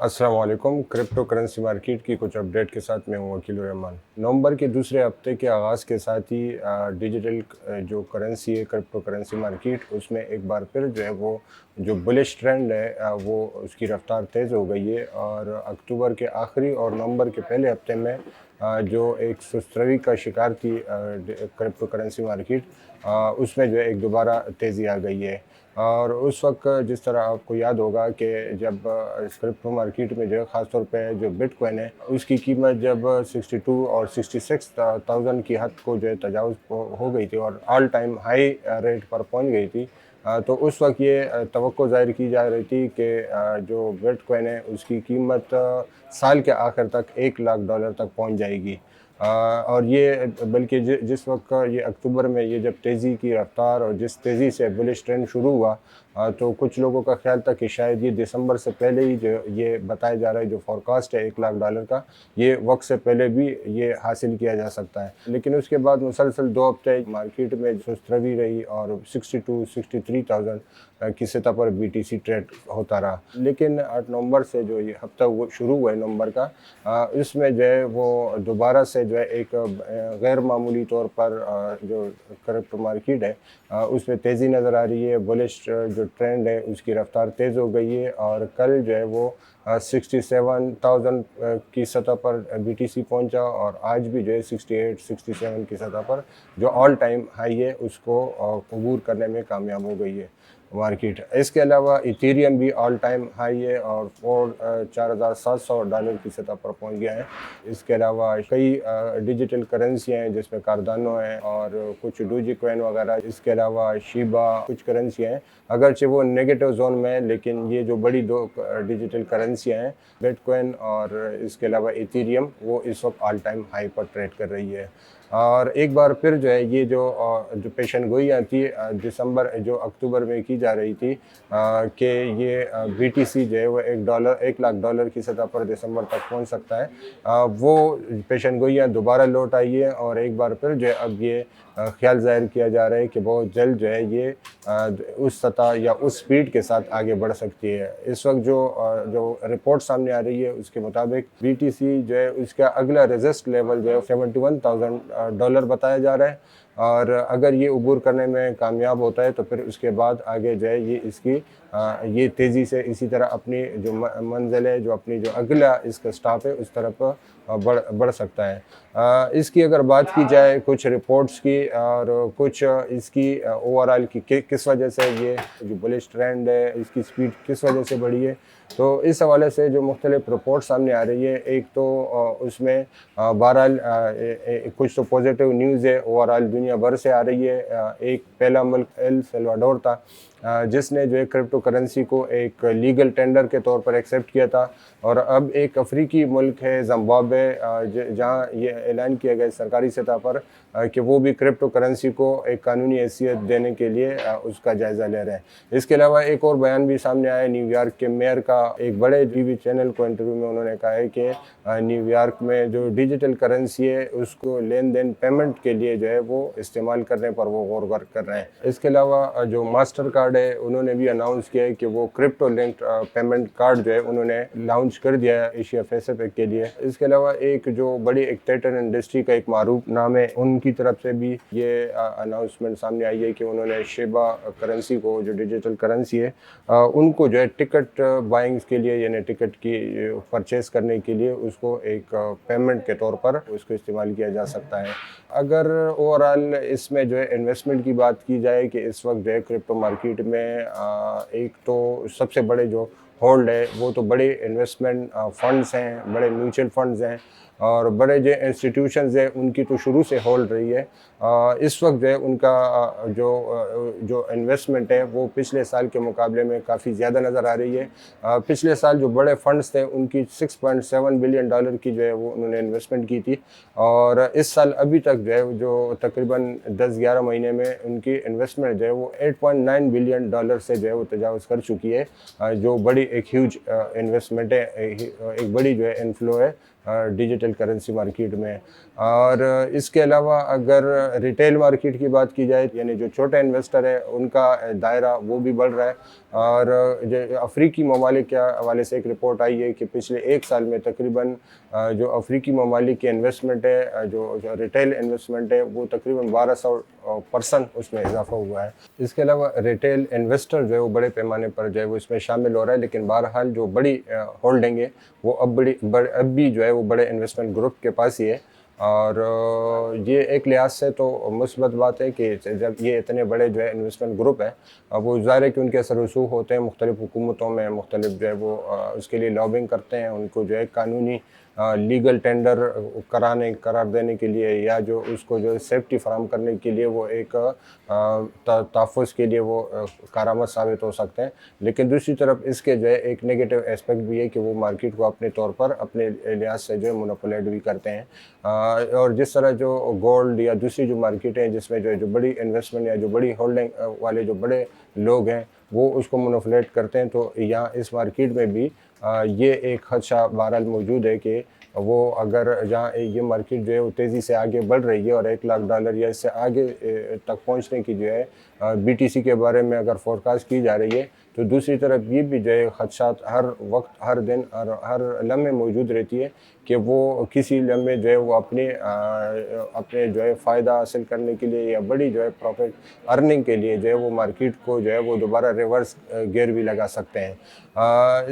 अस्सलाम वालेकुम। Crypto currency market की कुछ अपडेट के साथ मैं हूँ वकील रहमान। नवंबर के दूसरे हफ्ते के आगाज़ के साथ ही डिजिटल जो करेंसी है, क्रिप्टो करेंसी मार्केट, उसमें एक बार फिर जो है वो जो बुलिश ट्रेंड है वो उसकी रफ्तार तेज़ हो गई है और अक्टूबर के आखिरी और नवंबर के पहले हफ्ते में जो एक सुस्त रवी का शिकार थी क्रिप्टो करेंसी मार्केट, उसमें जो है एक दोबारा तेज़ी आ गई है। और उस वक्त जिस तरह आपको याद होगा कि जब इस क्रिप्टो मार्केट में जो है ख़ास तौर पे जो बिटकॉइन है उसकी कीमत जब 62 और 66,000 की हद को जो है तजावुज़ हो गई थी और ऑल टाइम हाई रेट पर पहुंच गई थी, तो उस वक्त ये तवक्को ज़ाहिर की जा रही थी कि जो बिटकॉइन है उसकी कीमत साल के आखिर तक $1 लाख तक पहुंच जाएगी। और ये बल्कि जिस वक्त ये अक्टूबर में ये जब तेज़ी की रफ्तार और जिस तेज़ी से बुलिश ट्रेंड शुरू हुआ, तो कुछ लोगों का ख्याल था कि शायद ये दिसंबर से पहले ही जो ये बताया जा रहा है जो फोरकास्ट है $1 लाख का, ये वक्त से पहले भी ये हासिल किया जा सकता है। लेकिन उसके बाद मुसलसल 2 हफ्ते मार्केट में सुस्त रवी रही और 62-63,000 की सतह पर BTC ट्रेड होता रहा। लेकिन 8 नवंबर से जो ये हफ्ता वो शुरू हुआ है नवंबर का, इसमें जो है वो दोबारा से जो है एक गैर मामूली तौर पर जो क्रिप्टो मार्केट है उसमें तेज़ी नज़र आ रही है। बुलिश जो ट्रेंड है उसकी रफ्तार तेज़ हो गई है और कल जो है वो 67,000 की सतह पर BTC पहुंचा और आज भी जो है 68-67 की सतह पर जो ऑल टाइम हाई है उसको अबूर करने में कामयाब हो गई है मार्केट। इसके अलावा इथेरियम भी ऑल टाइम हाई है और $4,700 की सतह पर पहुंच गया है। इसके अलावा कई डिजिटल करेंसियाँ हैं जिसमें कार्डानो है और कुछ डोजी कॉइन वगैरह, इसके अलावा शिबा, कुछ करेंसियाँ हैं अगरचे वो नेगेटिव जोन में है, लेकिन ये जो बड़ी दो डिजिटल करेंसियाँ हैं बिटकॉइन और इसके अलावा इथेरियम, वो इस वक्त ऑल टाइम हाई पर ट्रेड कर रही है। और एक बार फिर जो है ये जो पेशन गोइयाँ थी दिसंबर जो अक्टूबर में की जा रही थी कि ये BTC जो है वो $1 लाख की सतह पर दिसंबर तक पहुंच सकता है, वो पेशन गोइयाँ दोबारा लौट आई है और एक बार फिर जो है अब ये ख्याल ज़ाहिर किया जा रहा है कि बहुत जल्द जो है ये उस सतह या उस स्पीड के साथ आगे बढ़ सकती है। इस वक्त जो रिपोर्ट सामने आ रही है उसके मुताबिक BTC जो है उसका अगला रेजिस्ट लेवल जो है $71,000 बताया जा रहा है और अगर ये अबूर करने में कामयाब होता है तो फिर उसके बाद आगे जो है ये इसकी ये तेज़ी से इसी तरह अपनी जो मंजिल है, जो अपनी जो अगला इसका स्टॉप है उस तरफ बढ़ सकता है। इसकी अगर बात की जाए कुछ रिपोर्ट्स की और कुछ इसकी ओवरऑल की किस वजह से ये जो बुलिश ट्रेंड है इसकी स्पीड किस वजह से बढ़ी है, तो इस हवाले से जो मुख्तलिफ रिपोर्ट सामने आ रही है, एक तो उसमें बहरहाल कुछ तो पॉजिटिव न्यूज़ है ओवरऑल दुनिया भर से आ रही है। एक पहला मुल्क एल सल्वाडोर था जिसने जो है क्रिप्टो करेंसी को एक लीगल टेंडर के तौर पर एक्सेप्ट किया था और अब एक अफ्रीकी मुल्क है ज़िम्बाब्वे जहाँ ये ऐलान किया गया सरकारी सतह पर कि वो भी क्रिप्टो करेंसी को एक कानूनी हैसियत देने के लिए उसका जायज़ा ले रहे हैं। इसके अलावा एक और बयान भी सामने आया न्यूयॉर्क के मेयर का, एक बड़े टीवी चैनल को इंटरव्यू में उन्होंने कहा है कि न्यूयॉर्क में जो डिजिटल करेंसी है उसको लेन देन पेमेंट के लिए जो है वो इस्तेमाल करने पर वो गौर कर रहे हैं। इसके अलावा जो मास्टर कार्ड है उन्होंने भी अनाउंस किया है कि वो क्रिप्टो लिंक्ड पेमेंट कार्ड जो है उन्होंने लॉन्च कर दिया है एशिया पैसिफिक के लिए। इसके अलावा एक जो बड़ी एक्टेटर इंडस्ट्री का एक मारूफ नाम है, उनकी तरफ से भी ये अनाउंसमेंट सामने आई है कि उन्होंने शिबा करेंसी को जो डिजिटल करेंसी है उनको जो है टिकट बाइंग्स के लिए यानी टिकट की परचेस करने के लिए उसको एक पेमेंट के तौर पर उसको इस्तेमाल किया जा सकता है। अगर ओवरऑल इसमें जो है इन्वेस्टमेंट की बात की जाए कि इस वक्त जो है क्रिप्टो मार्केट में एक तो सबसे बड़े जो होल्ड है वो तो बड़े इन्वेस्टमेंट फंड्स हैं, बड़े म्यूचुअल फंड्स हैं और बड़े जो इंस्टीट्यूशंस हैं उनकी तो शुरू से होल्ड रही है। इस वक्त जो है उनका जो इन्वेस्टमेंट है वो पिछले साल के मुकाबले में काफ़ी ज़्यादा नज़र आ रही है। पिछले साल जो बड़े फंड्स थे उनकी $6.7 बिलियन की जो है वो उन्होंने इन्वेस्टमेंट की थी और इस साल अभी तक जो है जो तकरीबन 10-11 महीने में उनकी इन्वेस्टमेंट जो है वो $8.9 बिलियन से जो है वो तजावज़ कर चुकी है, जो बड़ी एक ह्यूज इन्वेस्टमेंट है, एक बड़ी जो है इनफ्लो है ڈیجیٹل کرنسی مارکیٹ میں۔ اور اس کے علاوہ اگر ریٹیل مارکیٹ کی بات کی جائے، یعنی جو چھوٹا انویسٹر ہے ان کا دائرہ وہ بھی بڑھ رہا ہے۔ اور جو افریقی ممالک کے حوالے سے ایک رپورٹ آئی ہے کہ پچھلے ایک سال میں تقریباً جو افریقی ممالک کے انویسٹمنٹ ہے، جو ریٹیل انویسٹمنٹ ہے، وہ تقریباً 1200% اس میں اضافہ ہوا ہے۔ اس کے علاوہ ریٹیل انویسٹر جو ہے وہ بڑے پیمانے پر جو ہے وہ اس میں شامل ہو رہا ہے، لیکن بہرحال جو بڑی ہولڈنگ ہے وہ اب بھی جو ہے وہ بڑے انویسٹمنٹ گروپ کے پاس ہی ہے۔ اور یہ ایک لحاظ سے تو مثبت بات ہے کہ جب یہ اتنے بڑے جو ہے انویسٹمنٹ گروپ ہیں، وہ ظاہر ہے کہ ان کے اثر رسوخ ہوتے ہیں مختلف حکومتوں میں، مختلف جو ہے وہ اس کے لیے لابنگ کرتے ہیں، ان کو جو ہے قانونی لیگل ٹینڈر قرار دینے کے لیے، یا جو اس کو جو سیفٹی فراہم کرنے کے لیے وہ ایک تحفظ کے لیے وہ کارآمد ثابت ہو سکتے ہیں۔ لیکن دوسری طرف اس کے جو ہے ایک نیگیٹو اسپیکٹ بھی ہے کہ وہ مارکیٹ کو اپنے طور پر اپنے لحاظ سے جو ہے مونوپولیٹ بھی کرتے ہیں۔ اور جس طرح جو گولڈ یا دوسری جو مارکیٹیں ہیں جس میں جو بڑی انویسٹمنٹ یا جو بڑی ہولڈنگ والے جو بڑے لوگ ہیں وہ اس کو مونوپولیٹ کرتے ہیں، تو یہاں اس مارکیٹ میں بھی یہ ایک خدشہ بہرحال موجود ہے کہ وہ اگر جہاں یہ مارکیٹ جو ہے وہ تیزی سے آگے بڑھ رہی ہے اور $1,00,000 یا اس سے آگے تک پہنچنے کی جو ہے BTC کے بارے میں اگر فورکاسٹ کی جا رہی ہے، تو دوسری طرف یہ بھی جو ہے خدشات ہر وقت، ہر دن اور ہر لمحے موجود رہتی ہے کہ وہ کسی لمحے جو ہے وہ اپنے جو ہے فائدہ حاصل کرنے کے لیے یا بڑی جو ہے پروفٹ ارننگ کے لیے جو ہے وہ مارکیٹ کو جو ہے وہ دوبارہ ریورس گیئر بھی لگا سکتے ہیں۔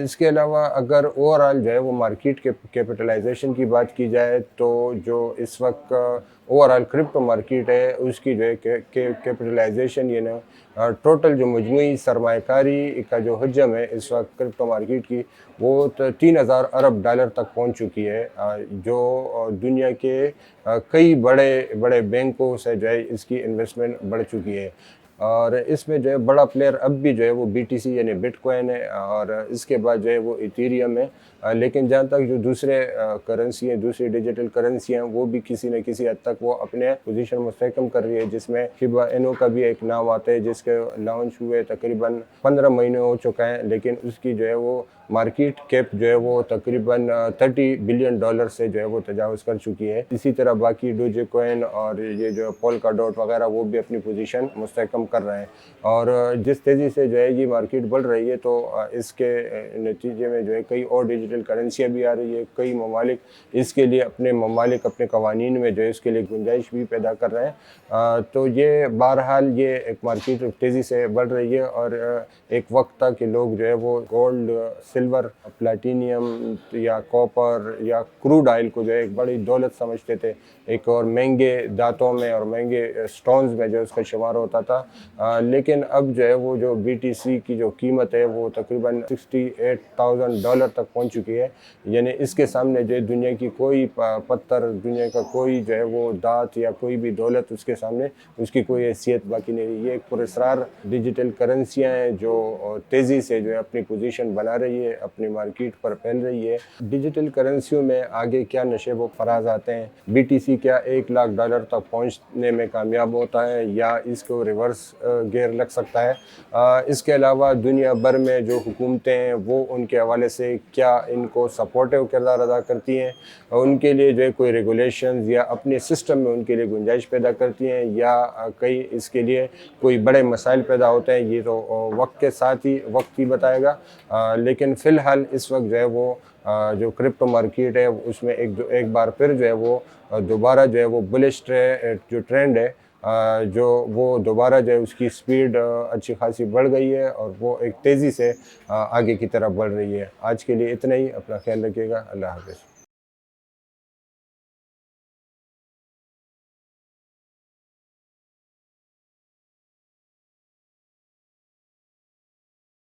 اس کے علاوہ اگر اوورآل جو ہے وہ مارکیٹ کے کیپٹلائزیشن کی بات کی جائے، تو جو اس وقت اوورآل کرپٹو مارکیٹ ہے اس کی جو ہے کیپٹلائزیشن، یعنی ٹوٹل جو مجموعی سرمایہ کاری کا جو حجم ہے اس وقت کرپٹو مارکیٹ کی، وہ $3,000 ارب تک پہنچ چکی ہے، جو دنیا کے کئی بڑے بینکوں سے جو ہے اس کی انویسٹمنٹ بڑھ چکی ہے۔ اور اس میں جو ہے بڑا پلیئر اب بھی جو ہے وہ BTC یعنی بٹ کوائن ہے، اور اس کے بعد جو ہے وہ ایتھیریم ہے۔ لیکن جہاں تک جو دوسرے کرنسی ہیں، دوسری ڈیجیٹل کرنسی ہیں، وہ بھی کسی نہ کسی حد تک وہ اپنے پوزیشن مستحکم کر رہی ہے، جس میں شبہ انو کا بھی ایک نام آتا ہے، جس کے لانچ ہوئے تقریباً 15 مہینے ہو چکا ہے، لیکن اس کی جو ہے وہ مارکیٹ کیپ جو ہے وہ تقریباً $30 بلین سے جو ہے وہ تجاوز کر چکی ہے۔ اسی طرح باقی ڈوجے کوئن اور یہ جو پولکا ڈاٹ وغیرہ وہ بھی اپنی پوزیشن مستحکم کر رہے ہیں۔ اور جس تیزی سے جو ہے یہ مارکیٹ بڑھ رہی ہے، تو اس کے نتیجے میں جو ہے کئی اور ڈیجیٹل کرنسیاں بھی آ رہی ہے، کئی ممالک اس کے لیے اپنے قوانین میں جو ہے اس کے لیے گنجائش بھی پیدا کر رہے ہیں۔ تو یہ بہرحال یہ ایک مارکیٹ تیزی سے بڑھ رہی ہے، اور ایک وقت تھا کہ لوگ جو ہے وہ گولڈ، سلور، پلاٹینیم یا کاپر یا کروڈ آئل کو جو ہے ایک بڑی دولت سمجھتے تھے، ایک اور مہنگے دھاتوں میں اور مہنگے سٹونز میں جو اس کا شمار ہوتا تھا۔ لیکن اب جو ہے وہ جو BTC کی جو قیمت ہے وہ تقریباً $68,000 تک پہنچ چکی ہے، یعنی اس کے سامنے جو ہے دنیا کی کوئی پتھر، دنیا کا کوئی جو ہے وہ دھات یا کوئی بھی دولت اس کے سامنے اس کی کوئی حیثیت باقی نہیں رہی۔ یہ ایک پراسرار ڈیجیٹل کرنسیاں ہیں جو تیزی سے جو ہے اپنی پوزیشن بنا رہی ہے، اپنی مارکیٹ پر پھیل رہی ہے۔ ڈیجیٹل کرنسیوں میں آگے کیا نشیب و فراز آتے ہیں؟ BTC کیا $1,00,000 تک پہنچنے میں کامیاب ہوتا ہے یا اس کو ریورس گیئر لگ سکتا ہے؟ اس کے علاوہ دنیا بھر میں جو حکومتیں ہیں وہ ان کے حوالے سے کیا ان کو سپورٹیو کردار ادا کرتی ہیں، ان کے لیے جو ہے کوئی ریگولیشنز یا اپنے سسٹم میں ان کے لیے گنجائش پیدا کرتی ہیں، یا کئی اس کے لیے کوئی بڑے مسائل پیدا ہوتے ہیں؟ یہ تو وقت کے ساتھ ہی وقت ہی بتائے گا۔ لیکن فی الحال اس وقت جو ہے وہ جو کرپٹو مارکیٹ ہے اس میں ایک بار پھر جو ہے وہ دوبارہ جو ہے وہ بلش جو ٹرینڈ ہے، جو وہ دوبارہ جو ہے اس کی سپیڈ اچھی خاصی بڑھ گئی ہے، اور وہ ایک تیزی سے آگے کی طرف بڑھ رہی ہے۔ آج کے لیے اتنا ہی، اپنا خیال رکھیے گا، اللہ حافظ۔